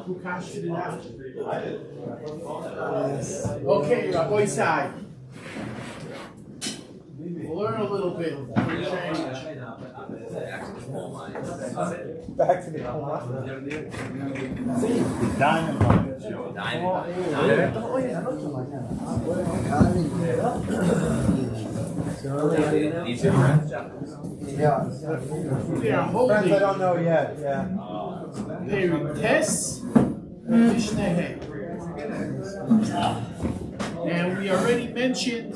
Who casted it out? Okay, Rabbi side. We'll learn a little bit. Back to the diamond one. They are holding. Friends, I don't know yet. Yeah. Tests Mishnayos. And we already mentioned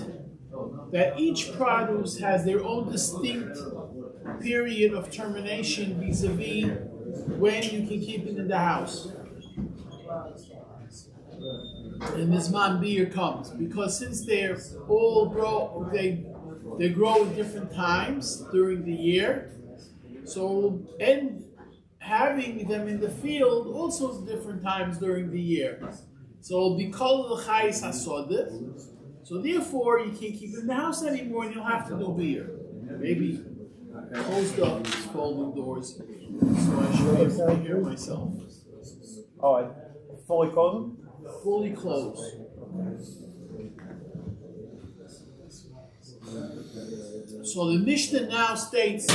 that each produce has their own distinct period of termination vis-a-vis when you can keep it in the house. And this man beer comes because since they're all they grow at different times during the year. So and having them in the field also different times during the year. So it'll be called the chayis hasodeh. So therefore, you can't keep it in the house anymore, and you'll have to do beer. Maybe close the folding doors, so I should be able to hear myself. Oh, I fully close them? Fully closed. So the Mishnah now states,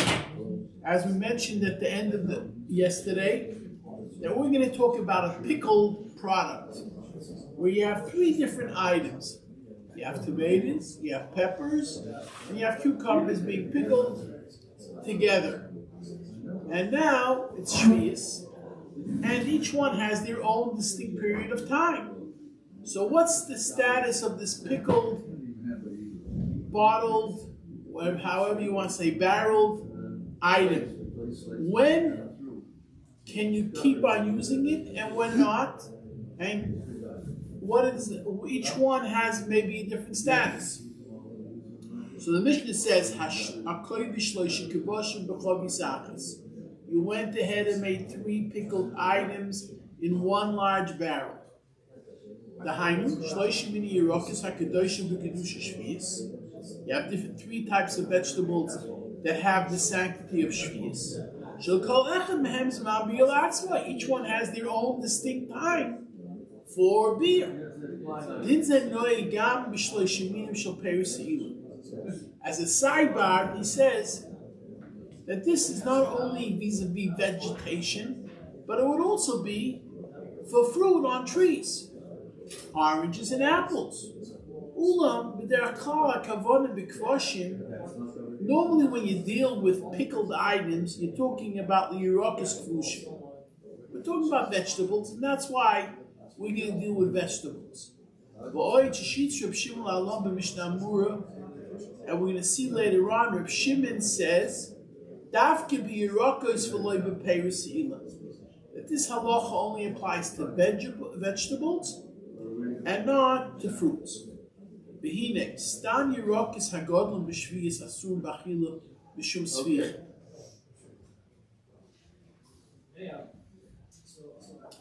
as we mentioned at the end of yesterday, that we're going to talk about a pickled product, where you have three different items. You have tomatoes, you have peppers, and you have cucumbers being pickled together. And now it's Shvius, and each one has their own distinct period of time. So what's the status of this pickled, bottled, however you want to say, barreled item? When can you keep on using it and when not? And what is each one has maybe a different status. So the Mishnah says, you went ahead and made three pickled items in one large barrel. You have different three types of vegetables that have the sanctity of Shvius. Each one has their own distinct time for beer. As a sidebar, he says that this is not only vis-a-vis vegetation, but it would also be for fruit on trees, oranges and apples. Normally when you deal with pickled items, you're talking about the Yerokis Kvushim. We're talking about vegetables, and that's why we're going to deal with vegetables. And we're going to see later on, Reb Shimon says, that this halacha only applies to vegetables and not to fruits.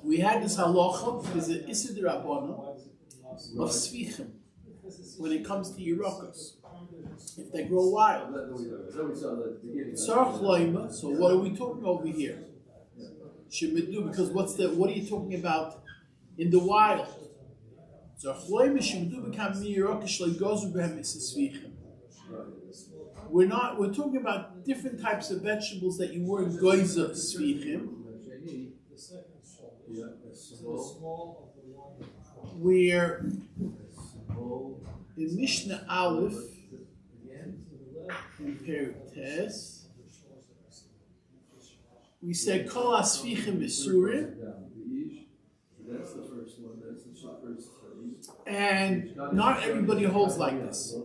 We had this halacha because the Issa D'Rabbanan of Svichim when it comes to Yerokos, if they grow wild. So what are we talking over here? Because what are you talking about in the wild? We're talking about different types of vegetables that you weren't goiza svichim. We're in Mishnah Aleph in Perek Tes. We said Kol Asvichim Isurim. That's the first one. That's the first. And not everybody holds like this.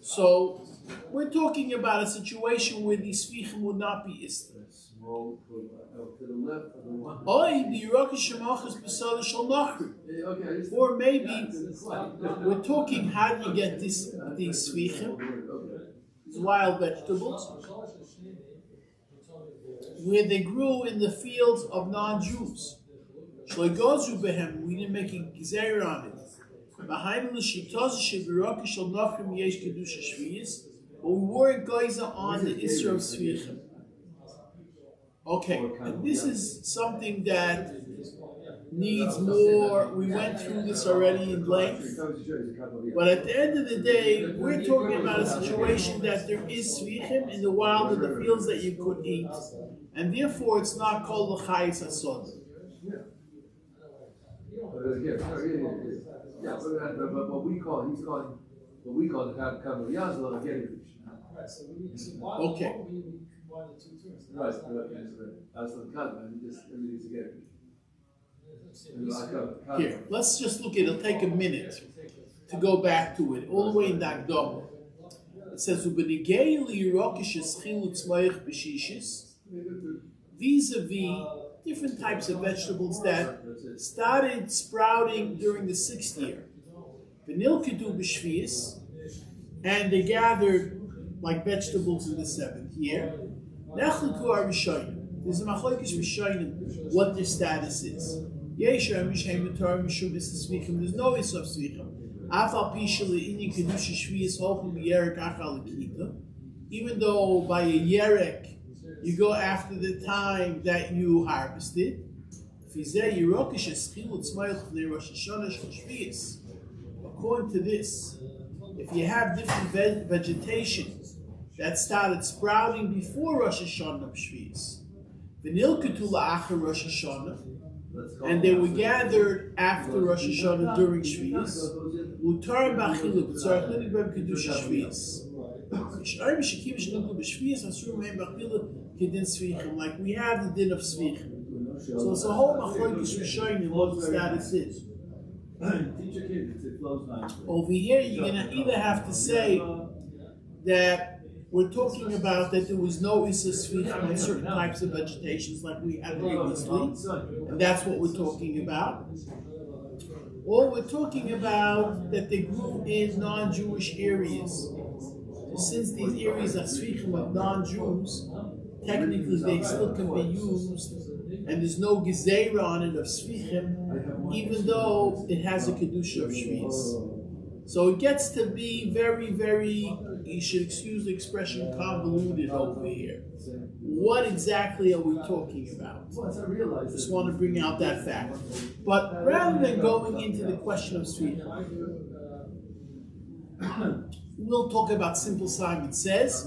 So we're talking about a situation where these svichim would not be istra. Or maybe we're talking, how do you get these svichim, these wild vegetables, where they grew in the fields of non-Jews. We didn't make a gezer on it. But we weren't geyser on the Isra of Svichim. Okay, and this is something that needs more. We went through this already in length. But at the end of the day, we're talking about a situation that there is svichim in the wild, in the fields that you could eat. And therefore, it's not called the chayis asod. Yeah, but what we call, the Kamal Yazla, again. Okay. Right, that's the cut, man. Everything's again. Here, let's just look at it. It'll take a minute to go back to it, all the way in Dagdom. It says, vis-a-vis different types of vegetables that started sprouting during the 6th year. And they gathered like vegetables in the 7th year. There's a machlokes rishonim what their status is. There's no issue of svichim. Even though by a yerek you go after the time that you harvested. According to this, if you have different vegetation that started sprouting before Rosh Hashanah Shvius, Rosh Hashanah, and they were gathered after Rosh Hashanah during Shvius, like we have the din of Svichim. So it's a whole machlokes rishonim what the status is. Over here, you're going to either have to say that we're talking about that there was no Issa Svichim on certain types of vegetations like we had previously, and that's what we're talking about. Or we're talking about that they grew in non-Jewish areas. So since these areas are Svichim of non-Jews, technically they still can be used, and there's no gezeira on it of Svichim, even though it has a Kedusha of Shvius. So it gets to be very, very, you should excuse the expression, convoluted over here. What exactly are we talking about? Just want to bring out that fact. But rather than going into the question of Svichim, we'll talk about Simple Simon Says,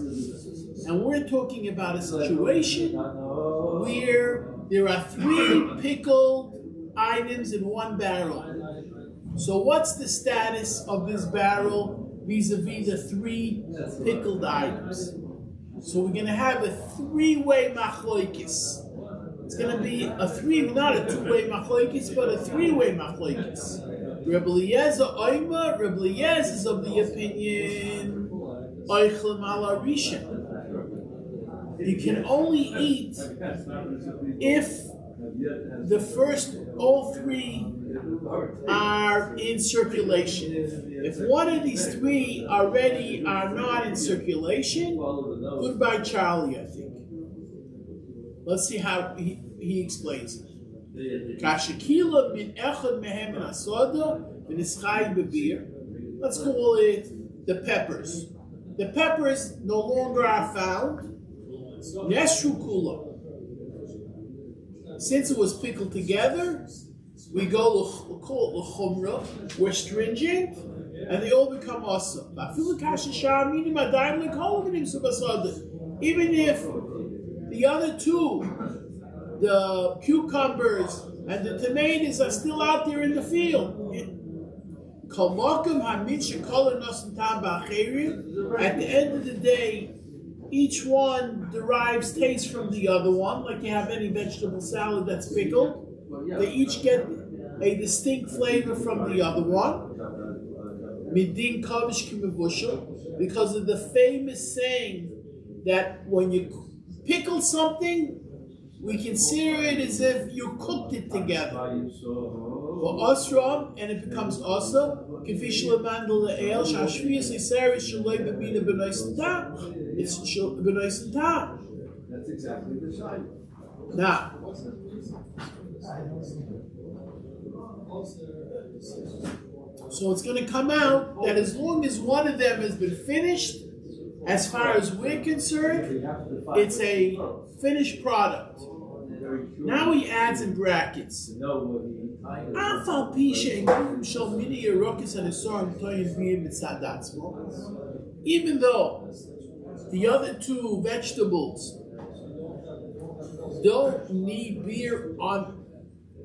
and we're talking about a situation where there are 3 pickled items in one barrel. So what's the status of this barrel vis-a-vis the 3 pickled items? So we're going to have a 3-way machlokes. It's going to be a 3, not a 2-way machlokes, but a 3-way machlokes. Rebbe Eliezer Oima, Rebbe Eliezer is of the opinion Oichlem ala Rishon. You can only eat if the first, all 3 are in circulation. If one of these 3 already are not in circulation, goodbye Charlie, I think. Let's see how he explains it. Let's call it the peppers. The peppers no longer are found. Since it was pickled together, we call it l'chumra, we're stringent, and they all become awesome. Even if the other 2, the cucumbers and the tomatoes, are still out there in the field. At the end of the day, each one derives taste from the other one, like you have any vegetable salad that's pickled. They each get a distinct flavor from the other one. Because of the famous saying that when you pickle something, we consider it as if you cooked it together. And it becomes asa. It's benois and tam. That's exactly the side. Now, so it's going to come out that as long as one of them has been finished As far as we're concerned, it's a finished product. Now he adds in brackets. Even though the other two vegetables don't need beer on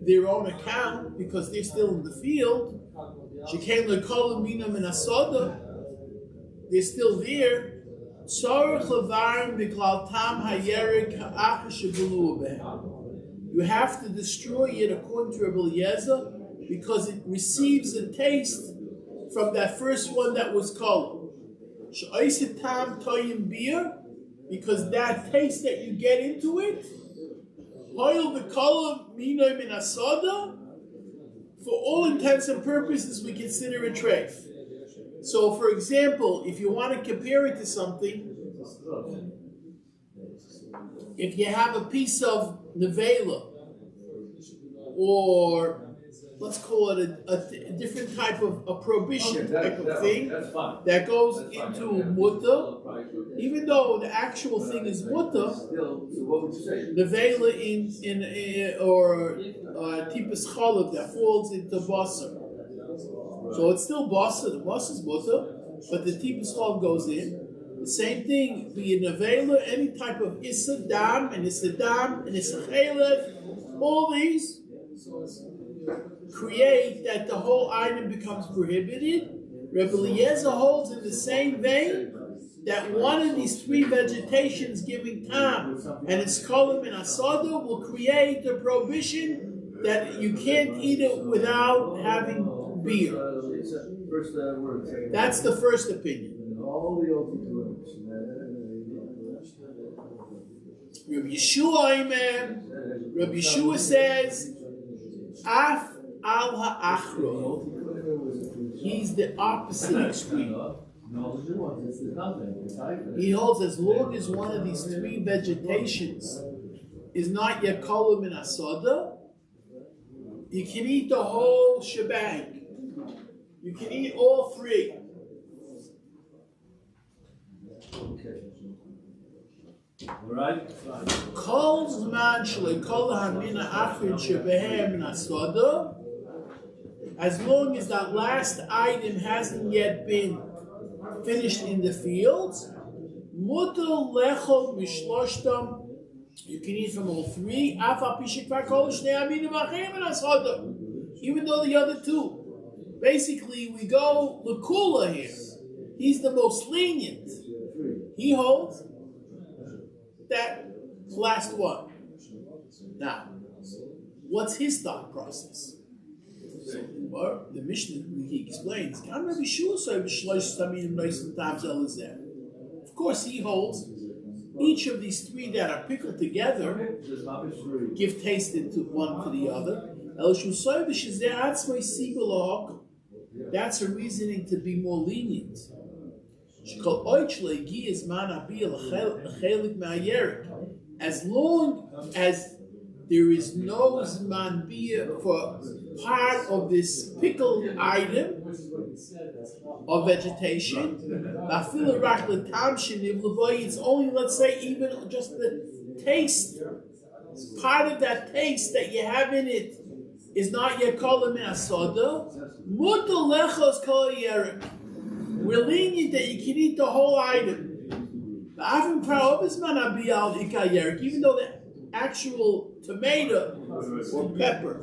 their own account because they're still in the field, they're still there. You have to destroy it according to Rebbe Eliezer because it receives a taste from that first one that was colored. Because that taste that you get into it, for all intents and purposes, we consider it treif. So, for example, if you want to compare it to something, if you have a piece of nevela, or let's call it a different type of a prohibition type of thing that goes into mutter, even though the actual thing is mutter, nevela in or tipus chalav that falls into basar. So it's still basar, the basar is mutter, but the tipus chalav goes in. The same thing, be a nevela, any type of issa dam and issa chalev, all these create that the whole item becomes prohibited. Rebbe Eliezer holds in the same vein that one of these three vegetations giving tam and its kolim and asada will create a prohibition that you can't eat it without having beer. That's the first opinion. Rabbi Yeshua says, Af al ha'achro, he's the opposite extreme. He holds as long as one of these three vegetations is not yet kolim and asada, you can eat the whole shebang. You can eat all three. Right? Kol zman shleikol hamina achrid shebehem nasada. As long as that last item hasn't yet been finished in the fields, mutar lechol mishloshtam. You can eat from all three. Afa pishikvar kol shnei aminim achim nasada. Even though the other two. Basically, we go lekula here. He's the most lenient. He holds that last one. Now, what's his thought process? So, the Mishnah he explains. Of course, he holds each of these three that are pickled together give taste into one to the other. That's a reasoning to be more lenient. As long as there is no zman bia for part of this pickled item of vegetation, it's only, let's say, even just the taste, part of that taste that you have in it is not yet kolim asada. Mutar lechos kol yerek. We're lenient that you can eat the whole item. Even though the actual tomato or pepper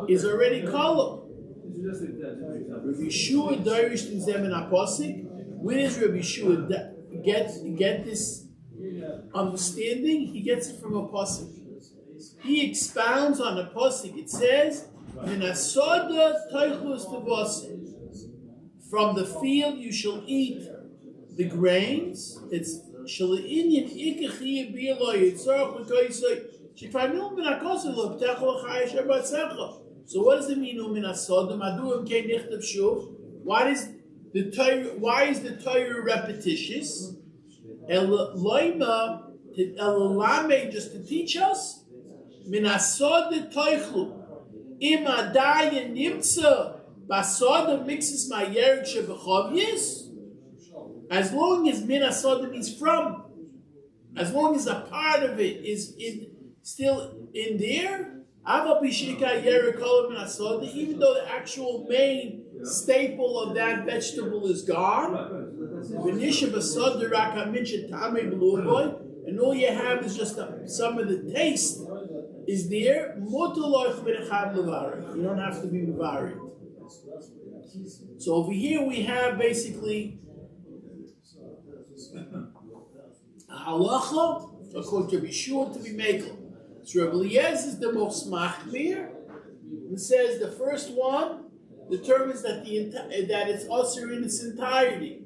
is already colored. Rabbi Yeshua Darish in Zemen HaPosik. Where does Rabbi Yeshua get this understanding? He gets it from a Posik. He expounds on a Posik. It says, from the field you shall eat the grains. It's so what does it mean? Why is the Torah repetitious? Just to teach us. Basada mixes my yerik shebechavyis. As long as min asoda means from, as long as a part of it is still in there, even though the actual main staple of that vegetable is gone, and all you have is just some of the taste is there, you don't have to be mevarid. So over here we have basically halacha, according to be sure to be makel. So Rebbe Eliezer is the most machmir, and says the first one determines that that it's usher in its entirety.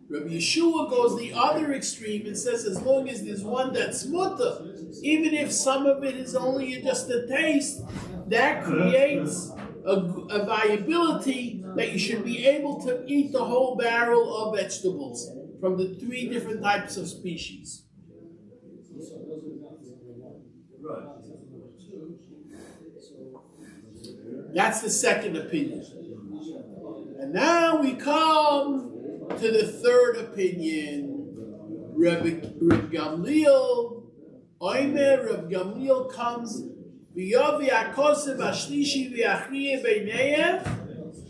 Rabbi Yeshua goes the other extreme and says as long as there's one that's mutter, even if some of it is only just a taste, that creates a viability that you should be able to eat the whole barrel of vegetables from the 3 different types of species. That's the second opinion. And now we come to the third opinion. Reb Gamliel, Oimer, Reb Gamliel comes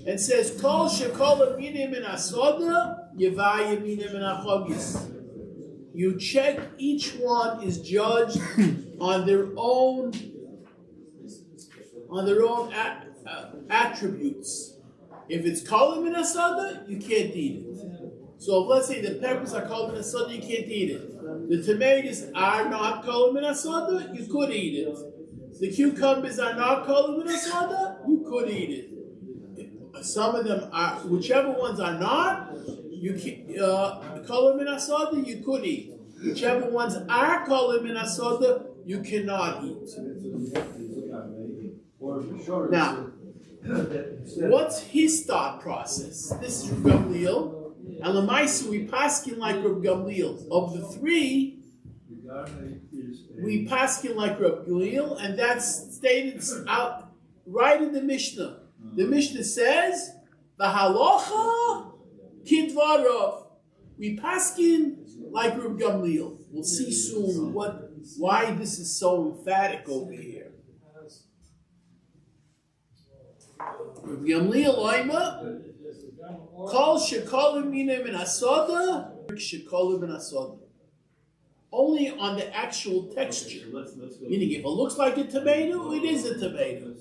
and says, Kol shekol aminim in asoda, yevayim minim in achogis. You check each one is judged on their own attributes. If it's kol min asada, you can't eat it. So if, let's say the peppers are kol min asada, you can't eat it. The tomatoes are not kol min asada, you could eat it. The cucumbers are not kol min asada, you could eat it. Some of them are, whichever ones are not, you kol min asada, you could eat. Whichever ones are kol min asada, you cannot eat. Now, what's his thought process? This is Reb Gamliel. And Lamaisa, we paskin like Reb Gamliel. Of the 3, we paskin like Reb Gamliel, and that's stated out right in the Mishnah. The Mishnah says, "The halacha kidvarov." We paskin like Reb Gamliel. We'll see soon why this is so emphatic over here. Reb Gamliel oima, kol shekolim minim in asoda, shekolim in asoda. Only on the actual texture. Meaning, if it looks like a tomato, it is a tomato.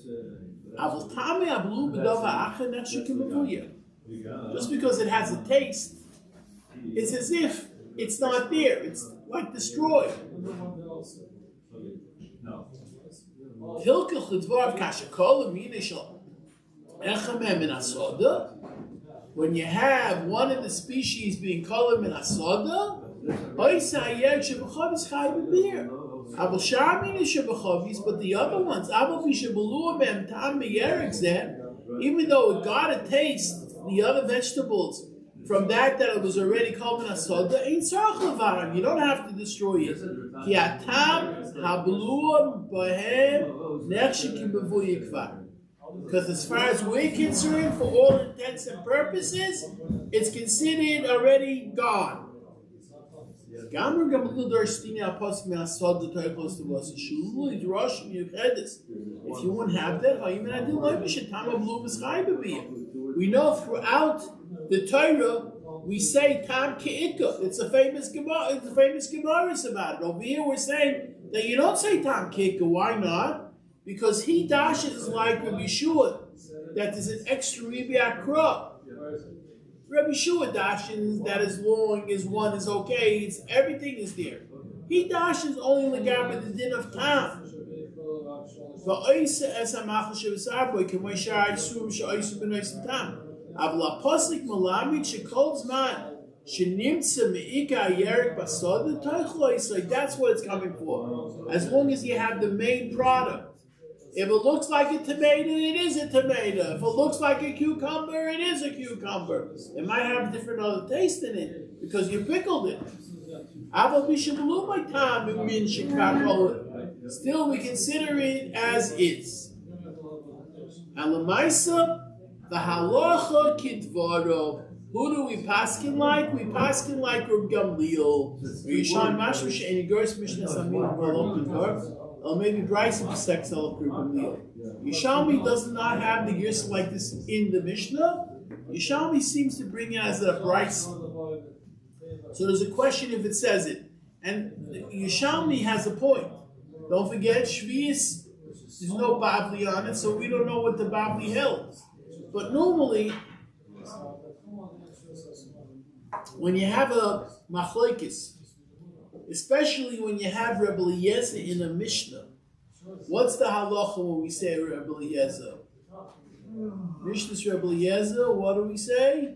Just because it has a taste, it's as if it's not there. It's like destroyed. When you have one of the species being colored in asoda, but the other ones, even though it got a taste, the other vegetables from that it was already called in asoda, you don't have to destroy it. Because as far as we're concerned, for all intents and purposes, it's considered already gone. If you wouldn't have that, we know throughout the Torah, we say tam ke'ikka. It's a famous Gemara. It's a famous Gemara about it. Over here, we're saying that you don't say tam ke'ikka. Why not? Because he dashes like Rabbi Yeshua, that there's an extra ribi akra. Rabbi Yeshua dashes that as long as one is okay, everything is there. He dashes only legabe the din of tam. That's what it's coming for. As long as you have the main product. If it looks like a tomato, it is a tomato. If it looks like a cucumber, it is a cucumber. It might have a different other taste in it because you pickled it. Still, we consider it as is. And Lamaisa, the halacha kidvaro. Who do we paskin like? We paskin like Reb Gamliel. Yishan Mashmash and Yigoris Mishnah Samim Balok or maybe Bryce of sex of Reb Gamliel. Yishalmi does not have the gears like this in the Mishnah. Yishalmi seems to bring it as a Bryce. So there's a question if it says it. And Yishalmi has a point. Don't forget, Shvius, there's no Bavli on it, so we don't know what the Bavli held. But normally, when you have a machlokes, especially when you have Rebbe Eliezer in a Mishnah, what's the halacha when we say Rebbe Eliezer? Mishnah's Rebbe Eliezer, what do we say?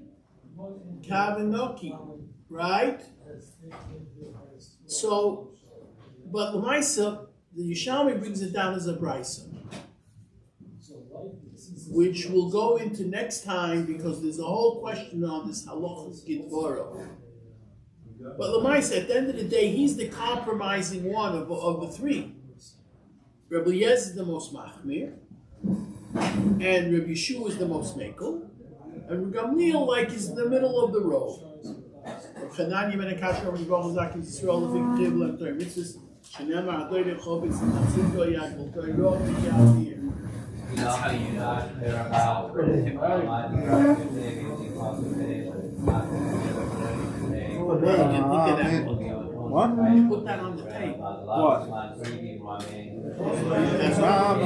Kavanoki, right? So, but Lamaisa, the Yishalmi brings it down as a brisa, which we'll go into next time because there's a whole question on this halachas gitvara. But Lamaisa, at the end of the day, he's the compromising one of the three. Rebbe Eliezer is the most machmir, and Rebbe Yeshua is the most mekel, and Rebbe Gamliel is in the middle of the road. Chananya ben Akasha Rebbe Zaki Yisrael Lefik Tibel and Torah Mitzvahs Shenema Hadoy Lechobitz and Nafsuko Yakol Torah Rob Yavir. You know how you not care about What? Put that on the tape. What? That's what